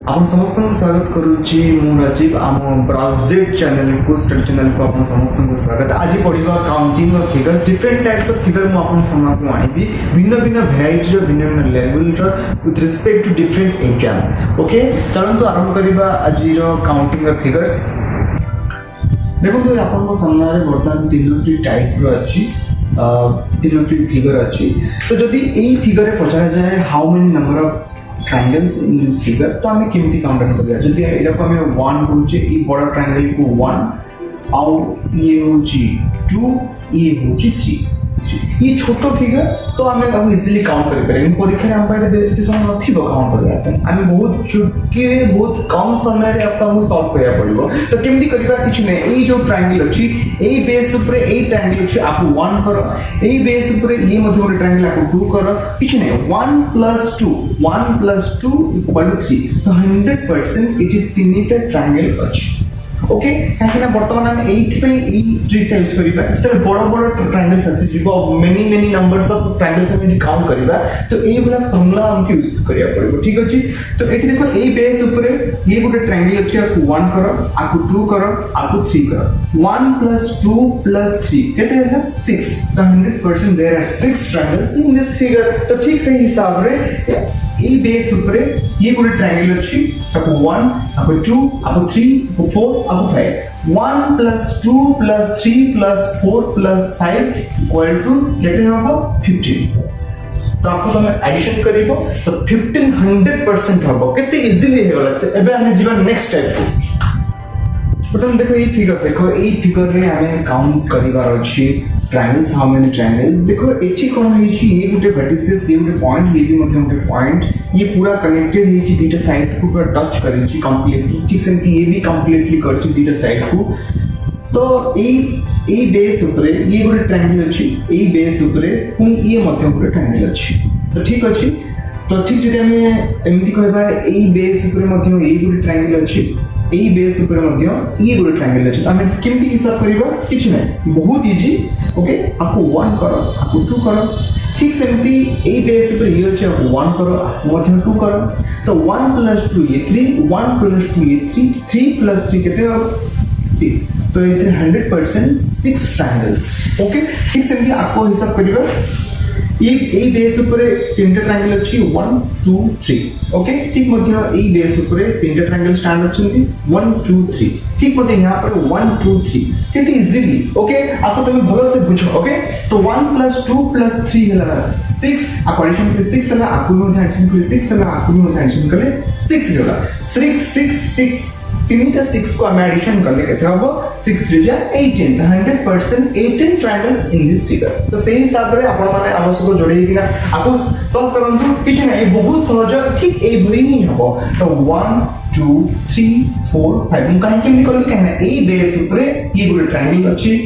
आपण समस्त स्वागत करुच्ची मु राजीव आम ब्राउजेट चैनल को स्टडी चैनल को आपण समस्त स्वागत। आज पढ़ा counting of figures different types of figure मु आपण समस्त आनिबी भिन्न भिन्न वैरायटी भिन्न भिन्न level with respect to different exam. Okay चलନ୍ତୁ आरंभ करबा आज काउंटिंग ऑफ फिगर्स। देखो आपण सामने बर्तमान तीनोटी टाइप रो अछि तीनोटी फिगर अछि। तो जदि एई फिगर रे पछारा जाय how many number of triangles in this figure तो हमें केमती काउंट करिया। जदि एटा को हमें 1 होचे ई बड़ा ट्रायंगल को 1 आउ ये होची 2 ये होची 3 ये छोटो फिगर तो हमें काफी इजीली काउंट कर पारे। परीक्षा हम पारे बेते समय नथिबो काउंट करिया पे हमें बहुत चुटकी बहुत कम समय रे आपको सॉल्व करिया पड़िबो। तो केमती करिबा किछ नै ए जो ट्रायंगल अछि ए बेस ऊपर ए ट्रायंगल अछि आपको 1 करो ए बेस ऊपर ये मध्य वाला ट्रायंगल आपको 2 करो किछ नै 1 + 2 = 3। तो 100% इति तीनटा ट्रायंगल अछि। ओके काहे वर्तमान हम एथ पे ई ट्रिक यूज करिबा जते बड़ बड़ ट्रायंगल्स आसी जीवो many many numbers of triangles हम काउंट करिबा तो ए वाला फार्मूला हमके यूज करिया पड़िबो। ठीक अछि तो एठी देखो ए बेस ऊपर ये गोटे ट्रायंगल अछि आपको 1 करो आपको 2 करो आपको 3 करो 1 + 2 + 3 केते है 6। तो 100% there are 6 triangles in this figure. तो ठीक से हिसाब रे ए बेस ऊपर ये गोटे ट्रायंगल अछि आपको 1 आपको 2 आपको 3 आपको 4 आपको 5 1 + 2 + 3 + 4 + 5 = केते हबो 15। तो आपको तो एडिशन करिवो तो 1500% हबो केते इजीली हे गला। एबे हम जीवन नेक्स्ट स्टेप तो तुम देखो ये फिगर रे हमें काउंट करिवार अछि ट्रायंगल्स हाउ मेनी ट्रायंगल्स। देखो एठी कोन है छी ये गुटे वर्टिसेस ये गुटे पॉइंट ये भी मध्य गुटे पॉइंट ये पूरा कनेक्टेड है छी दीटा साइड को पूरा टच करै छी कंप्लीटली। ठीक सेंती ये भी कंप्लीटली कर छी दीटा साइड को। तो ए बेस ऊपर ये गुटे ट्रायंगल अछि ए बेस ऊपर पुनी ये मध्य गुटे ट्रायंगल अछि। तो ठीक अछि तो ठीक जदि हमें एमती कहबा ए बेस ऊपर मध्य ये गुटे ट्रायंगल अछि ए बेस ऊपर मध्य ये गोटे ट्रायंगल अछि। तो हम केमती हिसाब करबा किछ नै बहुत इजी। ओके आपको 1 करो आपको 2 करो ठीक सेमती ए बेस ऊपर ये अछि आपको 1 करो आपको मध्य 2 करो। तो 1 + 2 ये 3 1 + 2 ये 3 3 + 3 केते 6। तो ये 100% 6 ट्रायंगल्स। ओके ठीक सेमती आपको हिसाब करबा ए बेस ऊपर तीनटा ट्रायंगल अछि 1 2 3। ओके ठीक मध्य ए बेस ऊपर तीनटा ट्रायंगल स्टैंड अछंती 1 2 3 ठीक मध्य यहां पर 1 2 3 केते इजीली। ओके आपको तुम भलो से बुझो। ओके तो 1 + 2 + 3 हला 6 एडिशन के 6 हला आपको मध्य एडिशन के 6 हला आपको मध्य एडिशन करले 6 हला 6 6 6 तीनटा 6 को हम एडिशन करले केते हबो 6 3 जा 18। 100% 18 ट्रायंगल्स इन दिस फिगर। तो सही हिसाब रे आपण माने हम सब जोड़े कि ना आपको सॉल्व करंतु किछ नै बहुत सहज ठीक ए भली ही हबो। तो 1 2 3 4 5 हम काहे केमि करले कहना ए बेस ऊपर ये गोटे ट्रायंगल अछि।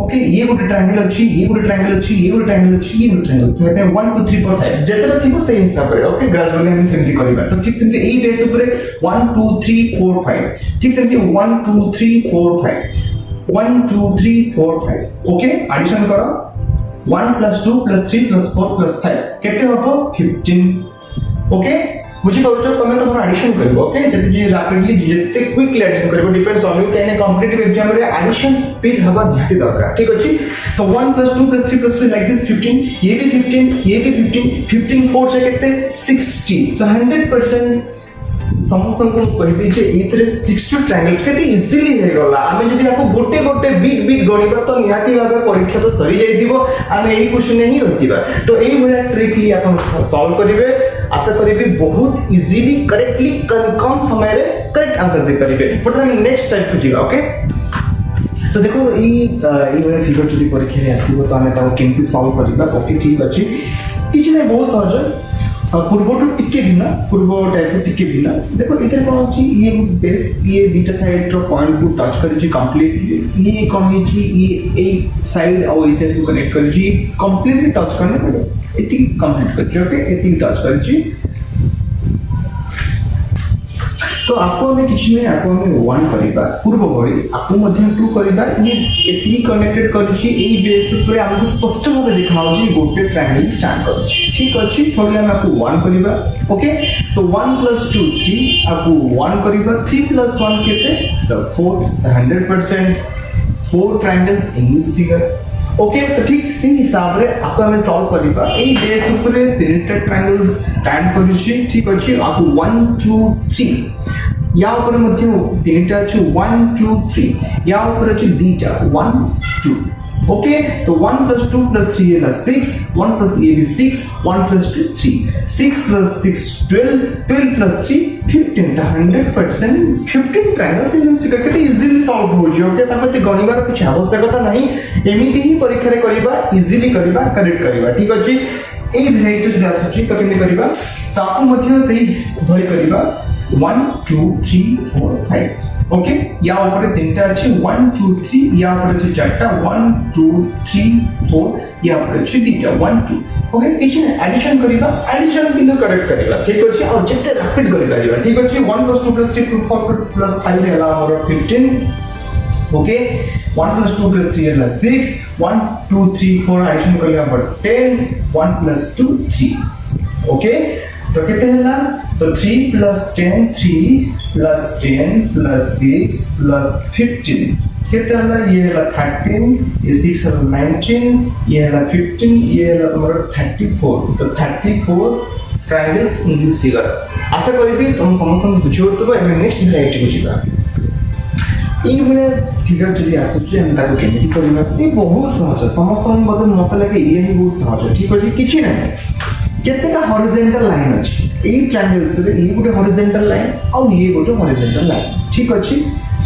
ओके ये गोटे ट्रायंगल अछि ये गोटे ट्रायंगल अछि ये गोटे ट्रायंगल अछि ये गोटे ट्रायंगल अछि। तो 1 2 3 4 5 जेतरा थिबो सही हिसाब रे। ओके ग्रेजुअली हम सेमती करबा। तो ठीक सेमती ए बेस ऊपर 1 2 3 4 5 ठीक सेमती 1 2 3 4 5 1 2 3 4 5। ओके एडिशन करो 1 + 2 + 3 + 4 + 5 केते हबो 15। ओके बुझी पाउछ तमे तमर एडिशन करबो। ओके जति जे रैपिडली जति क्विकली एडिशन करबो depends on you can competitive exam रे एडिशन स्पीड हवा निहाती दरकार। ठीक अछि तो 1 + 2 + 3 + 4 लाइक दिस 15 ये भी 15 ये भी 15 15 4 से केते 60। तो 100% समस्त को कहि दै जे इथरे 60 ट्रायंगल केते इजीली हे गला। आमे जदि आपको गोटे गोटे बीट बीट गणिबा तो निहाती भाबे परीक्षा तो सरी जाई दिबो आमे एई क्वेश्चन नै ही रहिबा। तो एई भया ट्रिकली आपण सॉल्व करिवे आशा करिवे बहुत इजीली करेक्टली कम समय रे करेक्ट आंसर दे परिबे। बट हम नेक्स्ट टाइप को जीवा। ओके तो देखो ई भया फिगर जदि परीक्षा रे आसीबो तो आमे ताको केमती सॉल्व करिबा। ओके ठीक अछि किछ नै बहुत सहज पूर्वटू टिके भिन्न पूर्व टाइप टिके भिन्न। देखो इधर कोन अछि ये बेस ये दीटा साइड रो पॉइंट को टच करै छी कंप्लीटली ये कोन है छी ये ए साइड और ए साइड को कनेक्ट करै छी कंप्लीटली टच करने पड़े एति कंप्लीट कर छी। ओके एति टच करै छी तो आपको हमें किसी नहीं आपको हमें 1 करिबा पूर्व भरी आपको मध्य 2 करिबा ये एती कनेक्टेड करछि एई बेस ऊपर हमको स्पष्ट भाবে देखा होछि गोटे ट्रायंगल स्टार्ट करछि ठीक अछि थोड़ी हम आपको 1 करिबा ओके तो 1 + 2 3 आपको 1 करिबा 3 + 1 केते तो 4 100% 4 triangles in this figure okay तो ठीक से हिसाब रे आपको हमें सॉल्व करिबा एई बेस ऊपर तीनटा ट्रायंगल्स स्टैंड करिछि ठीक अछि आपको 1 2 3 या ऊपर मध्य तीनटा अछि 1 2 3 या ऊपर अछि दीटा 1 2 ओके तो 1 + 2 + 3 is 6 1 + a is 6 1 + 2 3 6 + 6 12 12 + 3 15 तो 100% 15 ट्रायंगल्स इन दिस फिगर केते इजीली सॉल्व हो जे ओके ताकते गणिबार कुछ आवश्यकता नहीं एमिति ही परीक्षा रे करिबा इजीली करिबा करेक्ट करिबा ठीक अछि ए भेराइटी जदि आसुची तो केने करिबा ताकू मध्य सही भरि करिबा 1 2 3 4 5 ओके या ऊपर तीनटा अछि 1 2 3 या ऊपर अछि चारटा 1 2 3 4 या ऊपर अछि दीटा 1 2 ओके किछ एडिशन करिबा एडिशन किंतु करेक्ट करिबा ठीक अछि और जते रैपिड करि करिबा ठीक अछि 1 + 2 + 3 + 4 + 5 हैला हमर 15 ओके 1 + 2 + 3 हैला 6 1 2 3 4 एडिशन करिबा पर 10 1 + 2 3 ओके तो कितने हैला तो 3 + 10 3 + 10 + 6 + 15 कितना हैला ये हैला 13 ये 6 हैला 19 ये हैला 15 ये हैला तुम्हारा 34 तो 34 ट्रायंगल्स इन दिस फिगर आशा करिबी तुम समस्त बुझियो तो एबे नेक्स्ट भेराइटी बुझिबा इन भले फिगर जदि आसुची हम ताको केमिति करिबा ए बहुत सहज समस्त बदल मत लगे ये ही बहुत सहज ठीक अछि किछि नै केतेटा हॉरिजॉन्टल लाइन अछि ए ट्रायंगल्स रे ये गोटे हॉरिजॉन्टल लाइन और ये गोटे हॉरिजॉन्टल लाइन ठीक अछि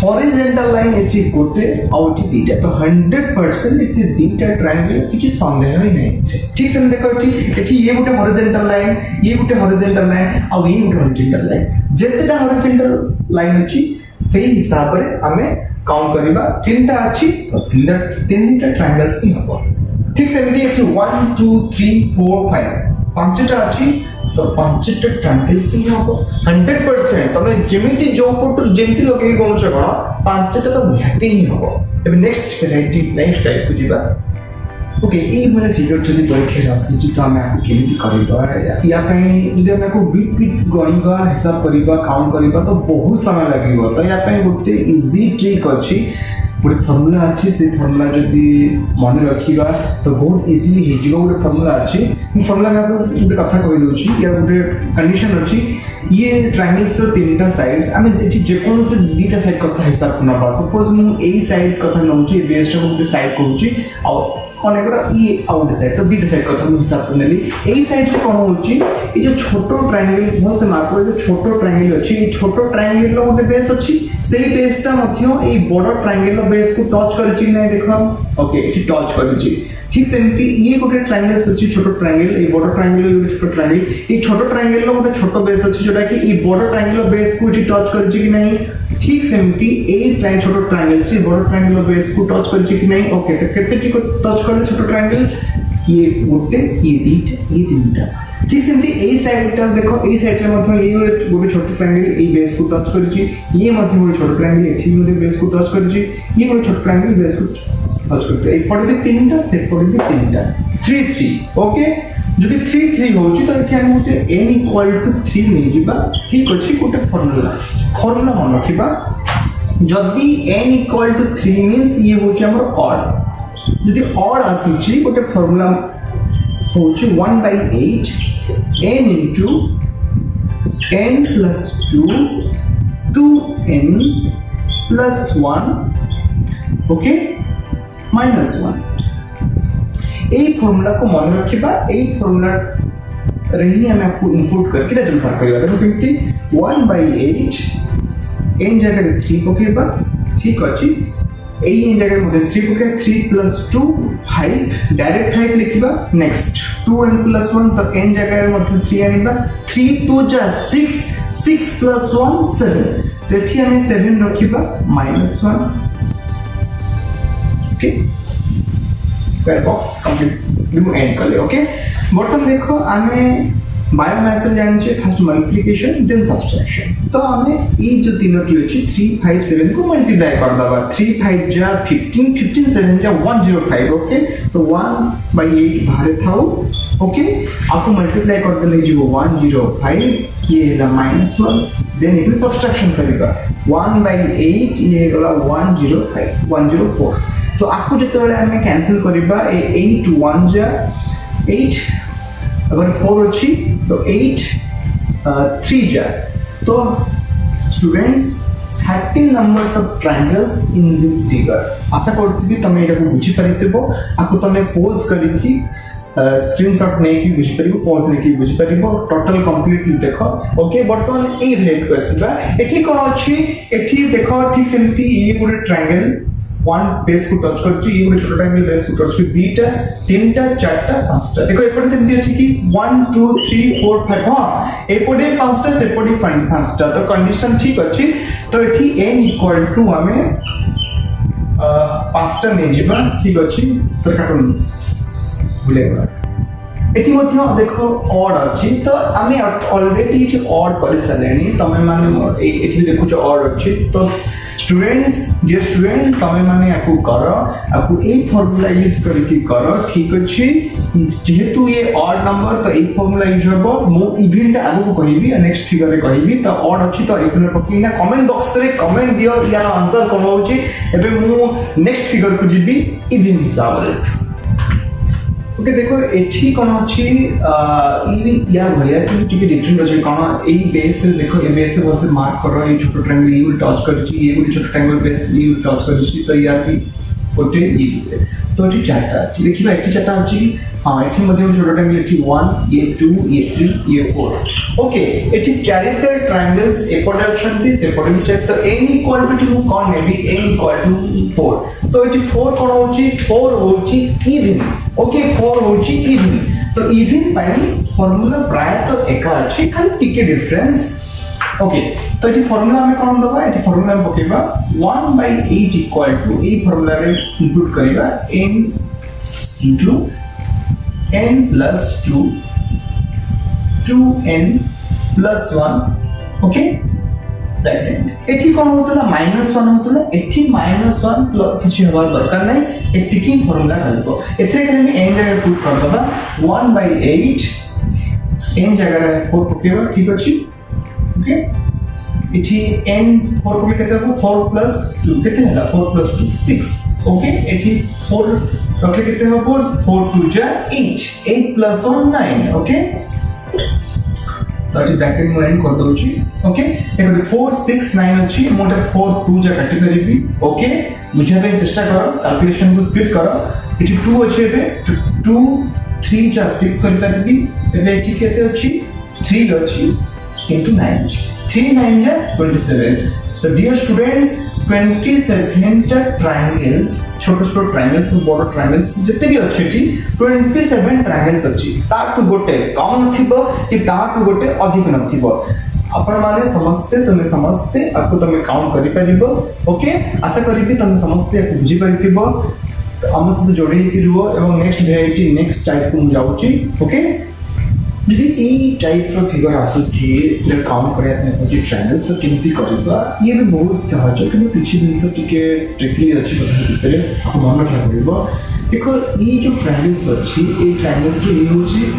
हॉरिजॉन्टल लाइन अछि गोटे और एटी दीटा तो 100% एटी दीटा ट्रायंगल किछि संदेह ही नै ठीक से देखो ठीक एठी ये गोटे हॉरिजॉन्टल लाइन ये गोटे हॉरिजॉन्टल लाइन और ये गोटे हॉरिजॉन्टल लाइन जेतेटा हॉरिजॉन्टल लाइन अछि सेही हिसाब रे हमें काउंट करिबा तीनटा अछि तो तीनटा ट्रायंगल्स ही हबो ठीक से एमती एठी 1 2 3 4 5 पांचटा अछि तो पांचटा ट्रायंगल्स ही हबो 100% तमे जेमिति जो पट जेमिति लगे कोन छ कोन पांचटा तो निहाती ही हबो एबे नेक्स्ट वेराइटी नेक्स्ट टाइप को जिबा ओके ए माने फिगर जदि परीक्षा आसुची तो हम आपको केमिति करिबा या पई इदे हम को बीट बीट गणिबा हिसाब करिबा काउंट करिबा तो बहुत समय लागिबो तो या पई गोटे इजी ट्रिक अछि गोटे फॉर्मूला अछि से फॉर्मूला जदि मन रखिबा तो बहुत इजीली हे जिवो गोटे फॉर्मूला अछि फॉर्मूला का गोटे कथा कहि दोछि या गोटे कंडीशन अछि ये ट्रायंगल्स तो तीनटा साइड्स आमे एठी जे कोन से दीटा साइड कथा हिसाब करबा सपोज मु ए साइड कथा नउछि बेस टा गोटे साइड कहूछि और अनेकरा ये आउट साइड तो दीटा साइड कथा हिसाब करनेली ए साइड रे कोन होछि ए जो छोटो ट्रायंगल बहुत से मार्क जो छोटो ट्रायंगल अछि ए छोटो ट्रायंगल रो गोटे बेस अछि सेही बेस टा मध्य ए बड़ ट्रायंगल रो बेस को टच करछि नै देखो ओके एठी टच करछि ठीक सेमती ये गोटे ट्रायंगल अछि छोटो ट्रायंगल ए बड़ ट्रायंगल ये छोटो ट्रायंगल ए छोटो ट्रायंगल रो गोटे छोटो बेस अछि जोटा कि ए बड़ ट्रायंगल रो बेस को एठी टच करछि कि नहीं ठीक सेमती ए ट्रायंगल छोटो ट्रायंगल से बड़ ट्रायंगल रो बेस को टच करछि कि नहीं ओके तो केते टी को टच करले छोटो ट्रायंगल ये गोटे ये दीटा ये तीनटा ठीक सेमती ए साइड टा देखो ए साइड रे मध्य ये गोटे छोटो ट्रायंगल ए बेस को टच करछि ये मध्य गोटे छोटो ट्रायंगल एठी मध्य बेस को टच करछि ये गोटे छोटो ट्रायंगल बेस को टच करते ए पड़े भी तीनटा से पड़े भी तीनटा 3 3 ओके जदि 3 3 होची तो एठी हम गोटे n = 3 नै जिबा ठीक अछि गोटे फार्मूला मन रखिबा जदि n = 3 मींस ये होची हमर ऑड जदि ऑड आसुची गोटे फार्मूला होची 1/8 n into n plus 2 2n plus 1 okay minus 1 এই ফর্মুলা को मन रखिबा এই ফর্মুলা रे ही हम आपको इनपुट करके रिजल्ट बाहर करिबा देखो किंती 1/8 n जगह रे 3 पकेबा ठीक अछि এই in जगह मध्ये 3 पके 3 plus 2 5 डायरेक्ट 5 लिखिबा नेक्स्ट 2n plus 1 तो n जगह रे मध्ये 3 आनिबा 3 2 जा 6 6 plus 1 7 तो एठी हम 7 रखिबा -1 okay square box complete end कर ले ओके बर्तन देखो आमे बायोमास जानिछे फर्स्ट मल्टिप्लिकेशन देन सब्सट्रैक्शन। तो हमें ये जो तीनोटी अछि 3 5 7 को मल्टीप्लाई कर दबा। 3 5 जा 15 15 7 जा 105। ओके तो 1/8 बाहर थाओ। ओके आपको मल्टीप्लाई कर देले जीवो 105 ये है -1 देन इट सब्सट्रैक्शन करेगा 1/8 ये गला 105 104। तो आपको जते बेले हमें कैंसिल करबा ए 8 1 जा 8 अगर 4 अच्छी तो 8 3 जाए। तो students 13 numbers of triangles in this figure। आशा करती भी तमे एटा को बुझी परितबो। आपको तमे पॉज करिकी स्क्रीनशॉट नै कि बुझी परिबो, पॉज नै कि बुझी परिबो, टोटल कंप्लीटली देखो। ओके बर्तमान ए रेट को आसीबा। एठी कोन अछि एठी देखो ठीक सेमती ये पूरे ट्रायंगल वन बेस को टच करछि, ये गोटे छोटा ट्रायंगल बेस को टच कर दीटा तीनटा चारटा पांचटा। देखो एपटे सेमती अछि कि 1 2 3 4 5 हां एपटे पांचटा सेपटे पांचटा। तो कंडीशन ठीक अछि। तो एठी n इक्वल टू हमें पांचटा नै जिबा। ठीक अछि सर काटन भूलेगा। एठी मध्य देखो ऑड अछि। तो हमें ऑलरेडी जे ऑड कर सलेनी तमे माने एठी देखु जो ऑड अछि। तो स्टूडेंट्स डियर स्टूडेंट्स तमे माने आपको करो, आपको ए फार्मूला यूज करके करो। ठीक अछि जेहेतु ये ऑड नंबर तो ए फार्मूला यूज होबो। मो इवेंट आगु को कहिबी नेक्स्ट फिगर रे कहिबी। तो ऑड अछि तो एखने पकिना कमेंट बॉक्स रे कमेंट दियो यार आंसर कोन होछि। एबे मो नेक्स्ट फिगर को जिबी इवेंट हिसाब रे। ओके देखो एठी कोन अछि ई या भलिया कि टिके डिफरेंट अछि कोन ए बेस रे देखो ए बेस से बस मार्क करो। ये छोटो ट्रायंगल ये टच करछि, ये भी छोटो ट्रायंगल बेस ये टच करछि। तो यार भी ओटे ये तो एठी चारटा अछि। देखिबा एठी चारटा अछि। हां एठी मध्ये छोटो ट्रायंगल एठी 1 ये 2 ये 3 ये 4। ओके एठी चारिटा ट्रायंगल्स एपटे अछंती सेपटे भी चार। तो n इक्वल टू मु कोन नेबी n इक्वल टू 4। तो एठी 4 कोन होछि 4 होछि इवन। ओके 4 होछि इवन। तो इवन पाई फार्मूला प्राय तो एका अछि खाली टिके डिफरेंस। ओके तो एठी फार्मूला में कोन दबा एठी फार्मूला में पकेबा 1/8 इक्वल टू ए फार्मूला रे इनपुट करिबा n into n plus 2 2n plus 1। Okay right एठी कोन होतला -1 होतला। एठी -1 प्लस किछि हबार दरकार नै। एठी की फार्मूला रहबो एथे के हम n जगह पुट कर दबा 1/8 n जगह रे 4 पकेबा। ठीक अछि। ओके एठी n 4 को केते हो 4 plus 2 केते होला 4 plus 2 6। ओके एठी 4 रखले केते हो 4 2 जा 8 plus 1 9। ओके तो इट ब्रैकेट में एंड कर दोची। ओके देखो 4 6 9 अछि मोटे 4 2 जा काटी करबी। ओके बुझे पे चेष्टा करो, कैलकुलेशन को स्पीड करो। इठी 2 अछि एबे 2 3 जा 6 कर करबी। एबे इठी केते अछि 3 अछि into 9 अछि 3 9 जा 27। तो डियर स्टूडेंट्स 27 टा ट्रायंगल्स छोटो छोटो ट्रायंगल्स बड़ ट्रायंगल्स जते भी अछि एठी 27 ट्रायंगल्स अछि। ताटु गोटे कम थिबो कि ताटु गोटे अधिक न थिबो। आपण माने समस्ते तुमे समस्ते आपको तुमे काउंट करि परिबो। ओके आशा करिबी तुमे समस्ते आपको बुझी परिथिबो। हम सहित जोड़ी कि रुओ एवं नेक्स्ट वेराइटी नेक्स्ट टाइप को जाउची। ओके यदि ए टाइप रो फिगर आसुची जे काउंट करे जे ट्रायंगल्स तो केमती करबा ये भी बहुत सहज है। कि किछि दिन से टिके ट्रिकली अछि बता भितरे आपको मन रखा पड़िबो। देखो ये जो ट्रायंगल्स अछि ए ट्रायंगल्स जो ये होची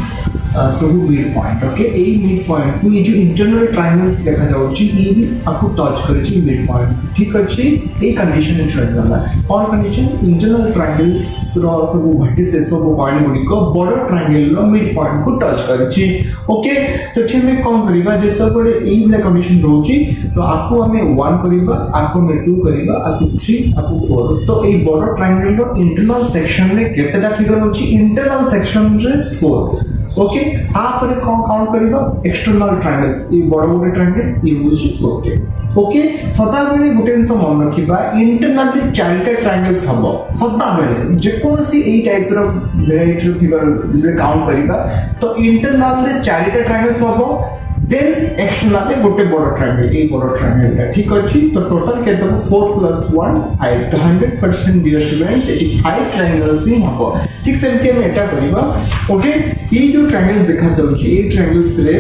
सब मिड पॉइंट। ओके ए मिड पॉइंट को ये जो इंटरनल ट्रायंगल्स देखा जाउची ये भी आपको टच करे छी मिड पॉइंट। ठीक अछि ए कंडीशन ट्रायंगल और कंडीशन इंटरनल ट्रायंगल्स रो सब वर्टिसेस सब पॉइंट गुडी को बड़ ट्रायंगल रो मिड पॉइंट को टच करे छी। ओके तो ठीक में कौन करिबा जेतो कोडे ए वाला कंडीशन रहउची तो आपको हमें 1 करिबा आपको में 2 करिबा आपको 3 आपको 4। तो ए बड़ ट्रायंगल रो इंटरनल सेक्शन में केतेटा फिगर होची इंटरनल सेक्शन रे 4। ओके आप रे कौन काउंट करिबा एक्सटर्नल ट्रायंगल्स ये बड़ बड़ ट्रायंगल्स ये होची ओके। ओके सदा बेले गुटे जिंस मन रखिबा इंटरनली चारिटा ट्रायंगल्स हबो सदा बेले जे कोनसी ए टाइप रो वेराइटी फिगर जे काउंट करिबा तो इंटरनल रे चारिटा ट्रायंगल्स हबो देन एक्सटर्नली गोटे बड़ ट्रायंगल ए बड़ ट्रायंगल ठीक अछि तो टोटल केते 4 + 1 5 तो 100% डियर स्टूडेंट्स एटी 5 ट्रायंगल्स ही हबो ठीक सेमति हम एटा करबा ओके ये जो ट्रायंगल्स देखा जाउछि ए ट्रायंगल्स रे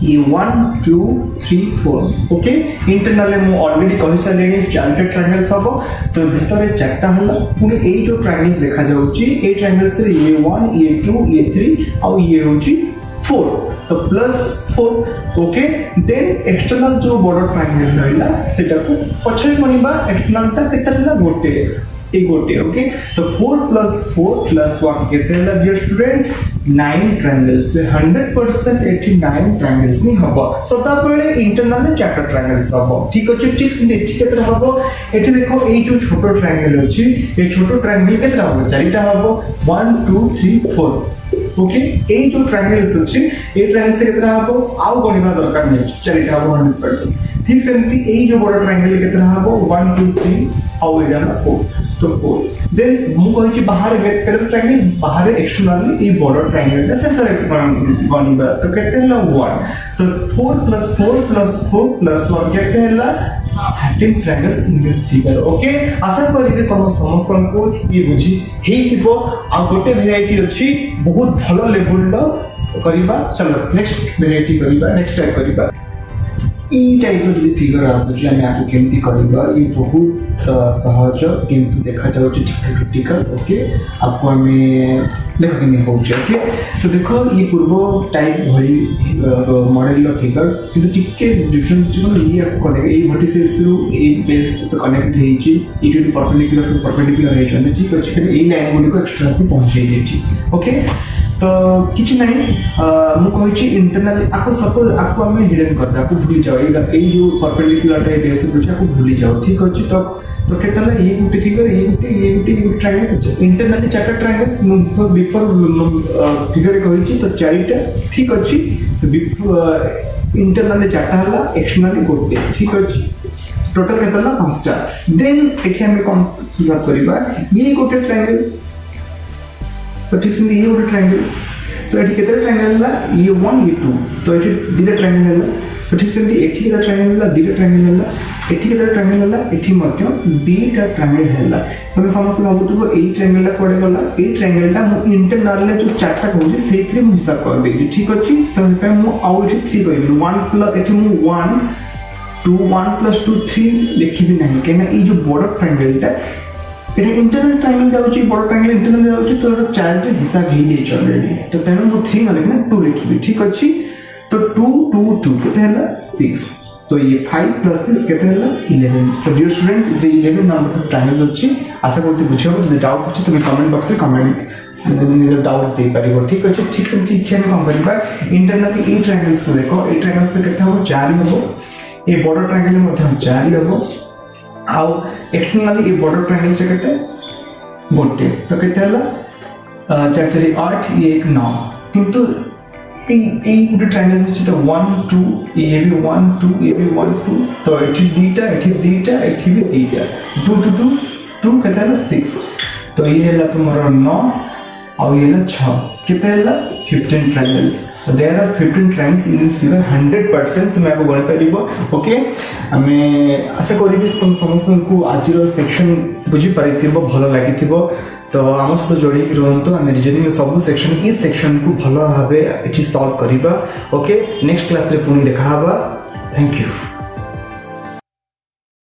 ये 1 2 3 4 ओके इंटरनल मु ऑलरेडी कहि सालेनी चारटा ट्रायंगल्स हबो तो भितरे चारटा हला पुनी ए जो ट्रायंगल्स देखा जाउछि ए ट्रायंगल्स रे ये 1 ये 2 ये 3 और ये होछि 4 तो +4 ओके देन एक्सटर्नल जो बड़ ट्रायंगल रहला सेटा को पछे बनिबा एक्सटर्नल ता केतला गोटे ए गोटे ओके तो 4 + 4 + 1 केतला डियर स्टूडेंट 9 ट्रायंगल्स से 100% 89 ट्रायंगल्स नि हबो सदा पळे इंटरनल चारटा ट्रायंगल्स हबो ठीक अछि ठीक से एठी केतरा हबो एठी देखो ए जो छोटो ट्रायंगल अछि ए छोटो ट्रायंगल केतरा हबो चारिटा हबो 1 2 3 4 ओके ए जो ट्रायंगल्स अछि ए ट्रायंगल से केतरा हबो आउ गणिबा दरकार नै चारिटा हबो 100% ठीक सेमति ए जो बड़ ट्रायंगल केतरा हबो 1 2 3 आउ एडा 4 तो 4 देन मु कहछि बाहर गेट कर ट्रायंगल बाहर एक्सटर्नली ए बड़ ट्रायंगल से सर गणिबा तो केते हला 1 तो 4 + 4 + 4 + 1 केते हला 13 triangles in this figure okay आशा करिबे तुम समस्त को ये बुझी हेइथिबो आ गोटे वेराइटी अछि बहुत भलो लेवल लो करिबा चलो नेक्स्ट वेराइटी करिबा नेक्स्ट टाइप करिबा ई टाइप जो फिगर आसुची हम आपको केमती करिबा ये बहुत सहज किंतु देखा जाउची क्रिटिकल ओके आपको हमें देखो कि नहीं होउची ओके तो देखो ये पूर्व टाइप भरी मॉडल फिगर किंतु टिके डिफरेंस जो ये आपको कनेक्ट ए वर्टिसेस रु ए बेस तो कनेक्ट हेची ई जो परपेंडिकुलर से परपेंडिकुलर हेची ठीक अछि कि ए लाइन गुडी को एक्स्ट्रा से पहुंचे जेठी ओके तो किछ नहीं मु कहिछि इंटरनली आपको सपोज आपको हम हिडन करता आपको भूली जाओ ए जो परपेंडिकुलर टाइप बेस बुझा आपको भूली जाओ ठीक अछि तो केतला ये गुटी फिगर ये ट्रायंगल इंटरनली चारटा ट्रायंगल्स बिफोर फिगर कहिछि तो चारटा ठीक अछि तो इंटरनली चारटा हला एक्सटर्नली गोटे ठीक अछि टोटल केतला पांचटा देन एठी हम कोन हिसाब करबा ये गोटे ट्रायंगल तो ठीक से ये गोटे ट्रायंगल तो एठी केतरा ट्रायंगल हला ये 1 ये 2 तो एठी दिले ट्रायंगल हला तो ठीक से एठी केतरा ट्रायंगल हला दिले ट्रायंगल हला एठी केतरा ट्रायंगल हला एठी मध्य दीटा ट्रायंगल हला तमे समस्त भाबुतबो एई ट्रायंगल कोडे गला एई ट्रायंगल ता मु इंटरनल जो चारटा कहूची सेथरे मु हिसाब कर देली ठीक अछि तो पे मु आउ एठी 3 करिबि 1 प्लस एठी मु 1 2 1 + 2 3 लिखिबि नाही केना ई जो बड़ ट्रायंगल ता एटा इंटरनल ट्रायंगल जाउची बड़ ट्रायंगल इंटरनल जाउची तो चार रे हिसाब हे जे ऑलरेडी तो तेनु मु 3 न लिखना 2 लिखिबि ठीक अछि तो 2 2 2 केते हला 6 तो ये 5 + 6 केते हला 11 तो डियर स्टूडेंट्स जे 11 नंबर ऑफ ट्रायंगल्स अछि आशा करते बुझियो जे डाउट अछि तुम कमेंट बॉक्स रे कमेंट निजे डाउट दे पारिबो ठीक अछि ठीक से ठीक छै हम करबा इंटरनली ए ट्रायंगल्स को देखो ए ट्रायंगल से केते हो 4 हबो ए बड़ ट्रायंगल मध्ये 4 हबो आउ एक्सटर्नली ए बड़ ट्रायंगल से केते गोटे तो केते हला 4 4 8 1 9 किंतु ए गोटे ट्रायंगल से तो 1 2 ये भी 1 2 ये भी 1 2 तो एठी दीटा एठी भी दीटा 2 2 2 2 केते हला 6 तो ये हला तुम्हारा 9 और ये हला 6 केते हला 15 triangles there are 15 triangles in this figure 100% तुम आपको गण परिबो ओके हमें आशा करिबि तुम समस्त को आज रो सेक्शन बुझी परिथिबो भलो लागिथिबो तो हम सहित जोड़ी रहंतो हम रीजनिंग सब सेक्शन इस सेक्शन को भलो भाबे एठी सॉल्व करिबा ओके नेक्स्ट क्लास रे पुनी देखा हबा थैंक यू।